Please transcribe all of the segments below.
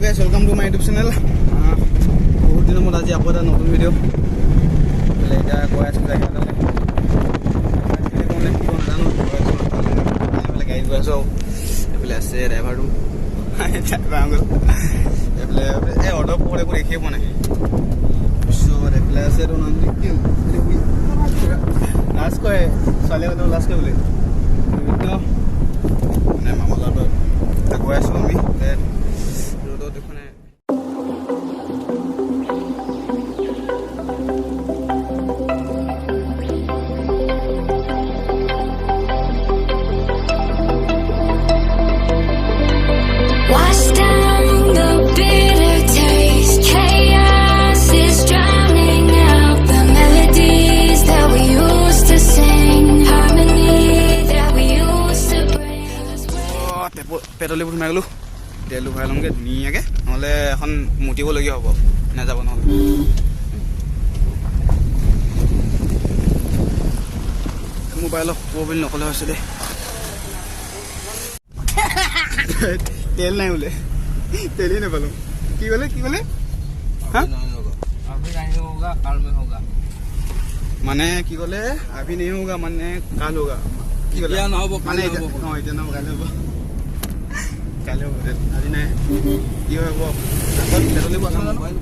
guys, welcome to my YouTube channel. बहुत दिनों बाद आज आपको एक नতুन वीडियो ले जा कोई ऐसा जगह ना ले ये कौन है कि कौन जानो पहले गाइड बसो पहले से ड्राइवर टू बांगल पहले ए ऑटो पूरे को देखिए बने सो पहले से तो नंदी क्यों लास्ट को है साले को तो लास्ट को बोले तो ने मामा लाडो तक वैसे मम्मी देन रोड देखो ने पेट्रोल सोमाই গলো তেল ভৰাই লমগে ধুনীয়াকে নহলে এখন মুটিব লগিয়া হ'ব না যাব নহলে মোবাইল মোবাইল নকলে হৈছে দে তেল নাই বলে তেলই না পালো কি বলে हां अभी नहीं होगा कल में होगा माने की बोले अभी नहीं होगा माने कल होगा की बोले या ना हो माने हां इतना होगा कल होगा काले हो आज नहीं ये वो पेट्रोल बना मोबाइल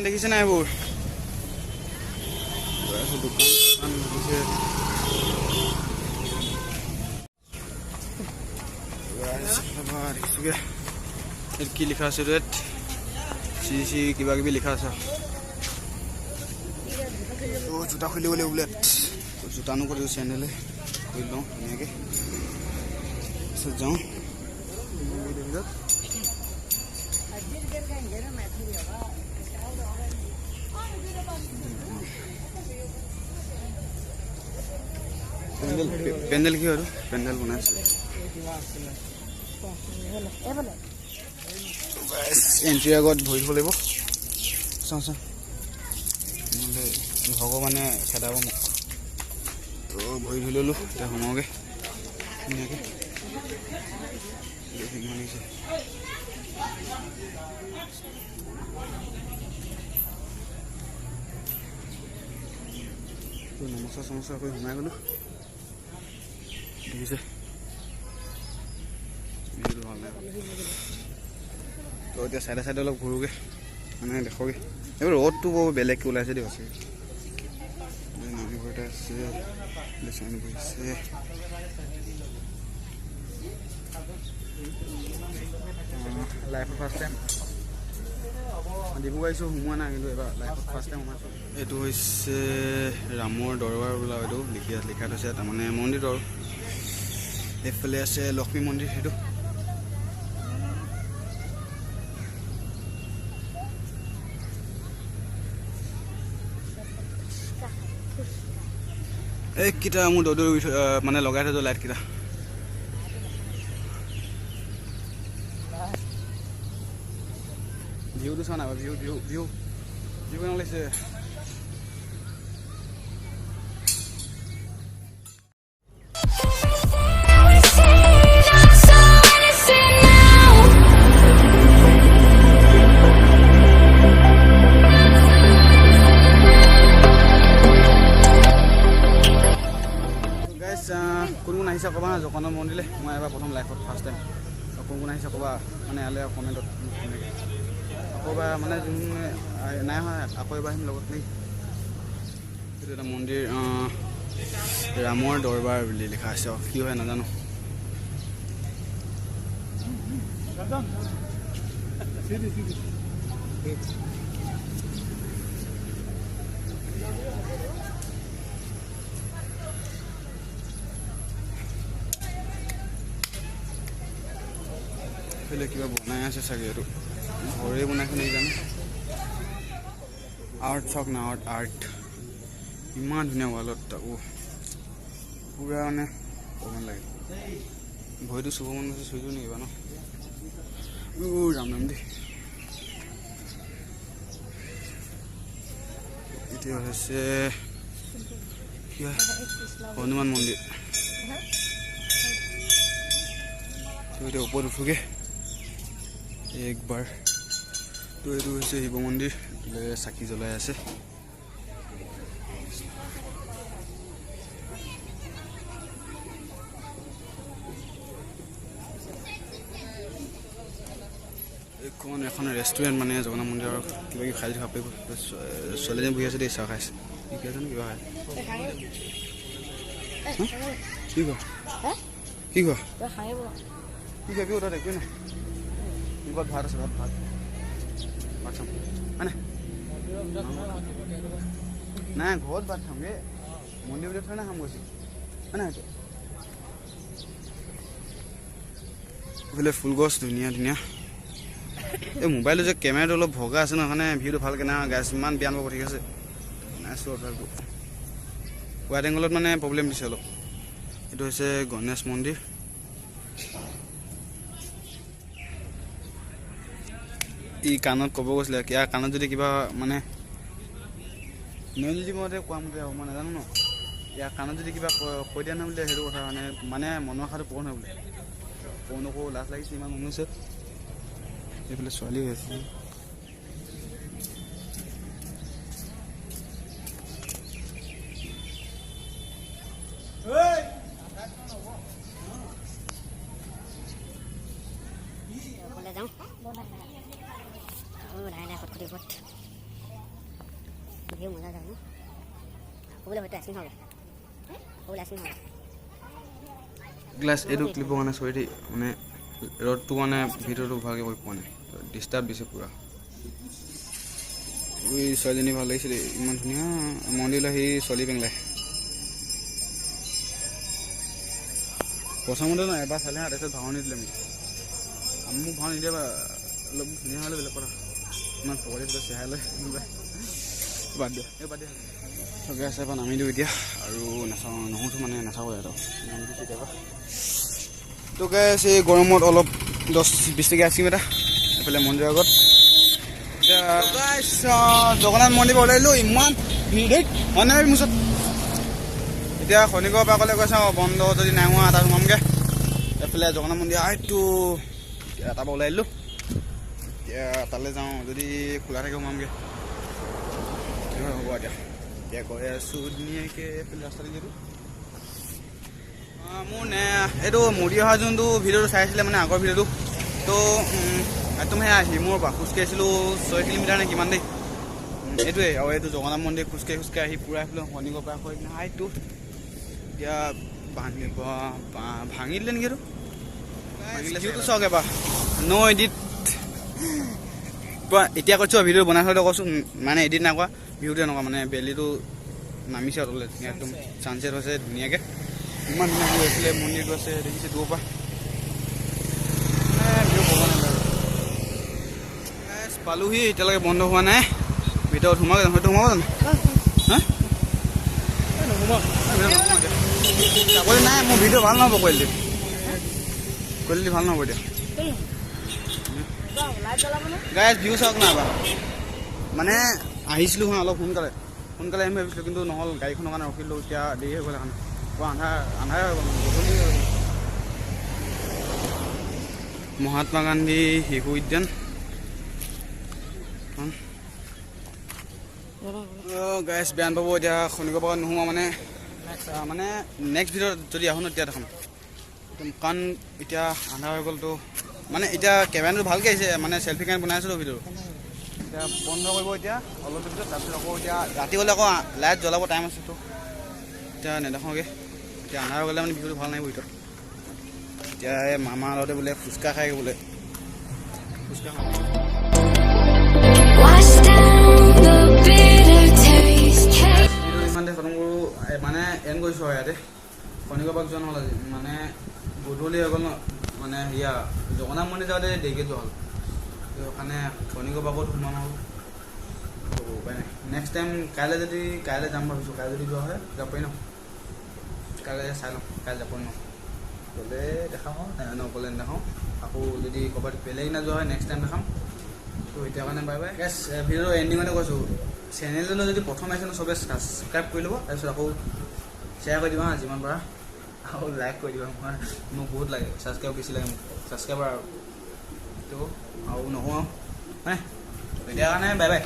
देखिसे ना वो ऐसे दुकान जैसे बाहर इसके की लिखा है रेट सी किबा किबि लिखा আছে तो জুতা খুলি বলে বুলেট তো জুতা নো কৰি চেনেলে কই লও এনেকে সে যাও पेंडल की और पेंडल बना से बस एंट्री আগত ভৰি লাগিব চাও মানে ভগৱানে খেদাব মোক তো ভৰি ধুই ললো এটা সোমাওগে এনেকে দেখি মানিছে তো সমস্যা কৰি সোমাই গলো ठीक है ये तो वाला तो ये साइड अलग घुरोगे माने देखोगे ए रोड तो वो बेलेग के ओलाइसे दिवस नदी भरटा से लेसन बइसे लाइफ फर्स्ट टाइम दिबुगाइसो हुआ ना কিন্তু এবাৰ লাইফ ফাৰ্স্ট টাইম हुआ এটো হৈছে ৰামৰ দৰবাৰ বুলা এটো লিখা আছে তাৰমানে মন্দিৰৰ এফালে আছে লক্ষ্মী মন্দিৰ হেতু এক কিটা মু দদৰ মানে লগাই থৈ লাইট কিটা ভিউ তো চানা ভিউ বনাইছে কোন আহিছে কবা জগন্নাথ মন্দিৰলে মই এবাৰ প্ৰথম লাইফত ফাৰ্ষ্ট টাইম কোন আহিছে কবা মানে আলে কমেন্টত কবা মানে নাই হয় আকৌ এবাৰ আহিম লগত নেকি এটা মন্দিৰ ৰামৰ দৰবাৰ বুলি লিখা আছে কি হয় নাজানো কিবা বনাই আছে চাগে এইটো ঘৰে বনাইছে নেকি জানো আৰ্ট চাওক না আৰ্ট ইমান ধুনীয়া ৱালত তাকো পুৰা মানে ক'ব লাগে ভৰিটো চুব মন গৈছে চুই দিওঁ নেকি বা ন ৰাম ৰাম দেই এতিয়া হৈছে কি হয় হনুমান মন্দিৰ এতিয়া ওপৰত উঠোগে একবাৰ তো এইটো হৈছে শিৱ মন্দিৰ চাকি জ্বলাই আছে এখন ৰেষ্টুৰেণ্ট মানে জগন্নাথ মন্দিৰৰ কিবা কিবি খাই খাব পাৰিব ছোৱালীজনী বহি আছে দেই চাহ খাইছে কি জানো কিবা খাই কি কোৱা কি কোৱা কি খাবি তাত একোৱে নাই ঘৰত ভাত আছে ভাত চাম হয় নাই ঘৰত ভাত খামগে মন্দিৰ ভিতৰত থৈ না খাম গৈছোঁ হয় নাই এইফালে ফুলগছ ধুনীয়া ধুনীয়া এই মোবাইলৰ যে কেমেৰাটো অলপ ভগা আছে ন কাৰণে ভিউটো ভালকৈ নাই গাছ ইমান বেয়া নাপাব ঠিক আছে নাইছোঁ আপোনালোকটো ৱাইড এংগলত মানে প্ৰব্লেম দিছে অলপ এইটো হৈছে গণেশ মন্দিৰ ই কাণত ক'ব গৈছিলে ইয়াৰ কাণত যদি কিবা মানে নৈনজী মতে কোৱা মতে হ'ব মই নাজানো ন ইয়াৰ কাণত যদি কিবা কৈ দিয়া নাই বোলে সেইটো কথা মানে মনৰ আশাটো পূৰণ হয় বোলে পূৰণ আকৌ লাজ লাগিছে ইমান মানুহ আছে এইফালে ছোৱালী হৈ আছে গ্লাছ এইটো ক্লিপৰ কাৰণে চৰি দেই মানে ৰ'দটো মানে ভিডিঅ'টো ভালকৈ কৰি পোৱা নাই ডিষ্টাৰ্ব দিছে পূৰা উই ছোৱালীজনী ভাল লাগিছিলে ইমান ধুনীয়া মন্দিৰলৈ আহি ছোৱালী পেংলাই প্ৰথমতে নহয় এবাৰ চালে তাৰপিছত ভাও নিদিলে মোক ভাও নিদিয়ে বা অলপ ধুনীয়া হ'লে বেলেগ কথা ইমান পকৰি চেহাই লৈ বাদ দিয়া এই বাদ দিয়া চবে আছে এবাৰ নামি দিওঁ এতিয়া আৰু নাচাওঁ নহওঁতো মানে নাচাওঁ আৰু নামি দিছোঁ কেতিয়াবা তো গেছ এই গৰমত অলপ 10-20 টকীয়া আইচক্ৰীম এটা এইফালে মন্দিৰৰ আগত এতিয়া জগন্নাথ মন্দিৰ ওলাই দিলোঁ ইমান ভিৰ দেই হয় নাই মোৰ ওচৰত এতিয়া শনিগড়ৰ পৰা ক'লে কৈছে বন্ধ যদি নাই হোৱা তাত সোমামগৈ এইফালে জগন্নাথ মন্দিৰ আইটো তাৰপৰা ওলাই দিলোঁ এতিয়া তালৈ যাওঁ যদি খোলা থাকে সোমামগৈ হ'ব এতিয়া গৈ আছোঁ ধুনীয়াকৈ এইফালে ৰাস্তাটো যিহেতু মোৰ এইটো মৰি অহা যোনটো ভিডিঅ'টো চাই আছিলে মানে আগৰ ভিডিঅ'টো তো একদম সেয়া হিমুৰ পৰা খোজকাঢ়িছিলোঁ 6 কিলোমিটাৰ নে কিমান দেই এইটোৱে আৰু এইটো জগন্নাথ মন্দিৰ খোজকাঢ়ি আহি পূৰা আহিলোঁ শনিগড়ৰ পৰা হৈ এইটো এতিয়া ভাঙি দিলে নেকি এইটো ভিডিঅ'টো চাওক এবাৰ ন' এডিট এতিয়া কৈছোঁ ভিডিঅ' বনাই থৈ কৈছোঁ মানে এডিট নাই কৰা ভিডিঅ'টো এনেকুৱা মানে বেলিটো নামিছে তললৈ একদম ছানছেট হৈছে ধুনীয়াকৈ ইমান ধুনীয়া ভিউ আছিলে মন্দিৰটো আছে দেখিছে দূৰৰ পৰা ভিডিঅ' ক'ব নালাগে পালোহি এতিয়ালৈকে বন্ধ হোৱা নাই ভিতৰত সোমাব জানো হয়তো সোমাব জানো হা চাকৰি নাই মোৰ ভিডিঅ' ভাল নহ'ব কৰিলে ভাল নহ'ব এতিয়া গাইজ ভিউ চাওক না এবাৰ মানে আহিছিলোঁ হা অলপ সোনকালে আহিম ভাবিছিলোঁ কিন্তু নহ'ল গাড়ীখনৰ কাৰণে ৰখিলোঁ এতিয়া দেৰি হৈ গ'ল কাৰণে আন্ধাৰ হৈ গ'ল গধূলি হৈ গ'ল মহাত্মা গান্ধী শিশু উদ্যান গাইজ বেয়া নাপাব এতিয়া শনিগড়ৰ পৰা নোসোমোৱা মানে নেক্সট ভিডিঅ'ত যদি আহোঁ ন তেতিয়া দেখাম কাৰণ এতিয়া আন্ধাৰ হৈ গ'লতো মানে এতিয়া কেমেৰাটো ভালকৈ আহিছে মানে চেল্ফি কাৰণে বনাই আছিলোঁ ভিডিঅ'টো এতিয়া বন্ধ কৰিব এতিয়া অলপ পিছত তাৰপিছত আকৌ এতিয়া ৰাতি হ'লে আকৌ লাইট জ্বলাব টাইম আছেতো এতিয়া নেদেখাওঁগৈ এতিয়া আন্ধাৰ হৈ গ'লে মানে ভিডিঅ'টো ভাল নাহিব ভিতৰত এতিয়া এই মামাৰ লগতে বোলে ফুচকা খাই বোলে ফুচকা খাওঁ ইমানতে খতম কৰোঁ মানে এণ্ড কৰিছোঁ আৰু ইয়াতে খনিকৰ পাক যোৱা নহ'ল আজি মানে গধূলি হৈ গ'ল ন মানে সেয়া জগন্নাথ মন্দিৰ যাওঁতে দেৰিকৈ যোৱা হ'ল সেইকাৰণে খনিকৰ পাকত সোমোৱা নহ'ল উপায় নাই নেক্সট টাইম কাইলৈ যাম ভাবিছোঁ কাইলৈ যদি যোৱা হয় যাব পাৰি ন কাইলৈ চাই লওঁ কাইলৈ যাব ন গ'লে দেখাওঁ নগ'লে নেদেখাওঁ আকৌ যদি ক'ৰবাত বেলেগ নাযোৱা হয় নেক্সট টাইম দেখাম ত' এতিয়া কাৰণে বাই বাই গেছ ভিডিঅ'টো এণ্ডিঙতে কৈছোঁ চেনেলটোলৈ যদি প্ৰথম আহিছে ন চবে ছাবস্ক্ৰাইব কৰি ল'ব তাৰপিছত আকৌ শ্বেয়াৰ কৰি দিবা যিমান পাৰা আকৌ লাইক কৰি দিবা মোক বহুত লাগে ছাবস্ক্ৰাইব বেছি লাগে মোক ছাবস্ক্ৰাইবাৰ আৰু ত' আৰু নহওঁ মানে এতিয়া কাৰণে বাই বাই